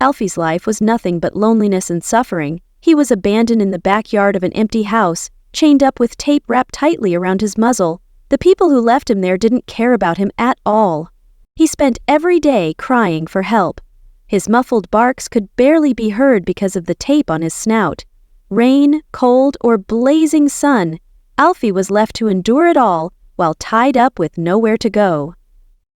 Alfie's life was nothing but loneliness and suffering. He was abandoned in the backyard of an empty house, chained up with tape wrapped tightly around his muzzle. The people who left him there didn't care about him at all. He spent every day crying for help. His muffled barks could barely be heard because of the tape on his snout. Rain, cold, or blazing sun, Alfie was left to endure it all while tied up with nowhere to go.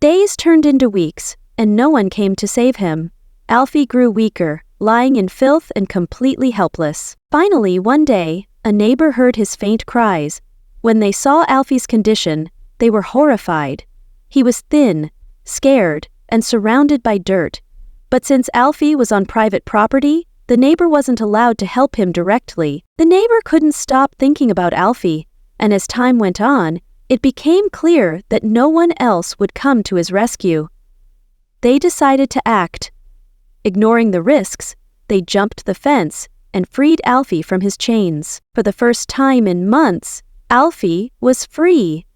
Days turned into weeks, and no one came to save him. Alfie grew weaker, lying in filth and completely helpless. Finally, one day, a neighbor heard his faint cries. When they saw Alfie's condition, they were horrified. He was thin, scared, and surrounded by dirt. But since Alfie was on private property, the neighbor wasn't allowed to help him directly. The neighbor couldn't stop thinking about Alfie, and as time went on, it became clear that no one else would come to his rescue. They decided to act. Ignoring the risks, they jumped the fence and freed Alfie from his chains. For the first time in months, Alfie was free.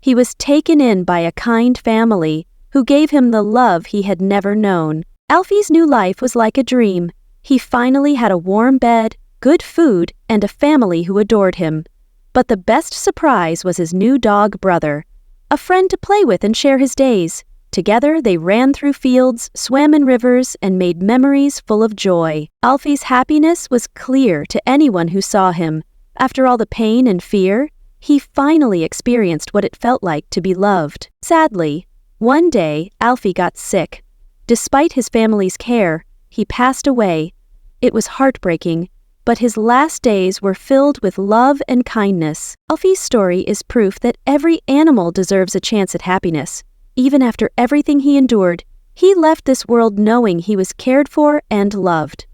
He was taken in by a kind family who gave him the love he had never known. Alfie's new life was like a dream. He finally had a warm bed, good food, and a family who adored him. But the best surprise was his new dog brother, a friend to play with and share his days. Together they ran through fields, swam in rivers, and made memories full of joy. Alfie's happiness was clear to anyone who saw him. After all the pain and fear, he finally experienced what it felt like to be loved. Sadly, one day Alfie got sick. Despite his family's care, he passed away. It was heartbreaking, but his last days were filled with love and kindness. Alfie's story is proof that every animal deserves a chance at happiness. Even after everything he endured, he left this world knowing he was cared for and loved.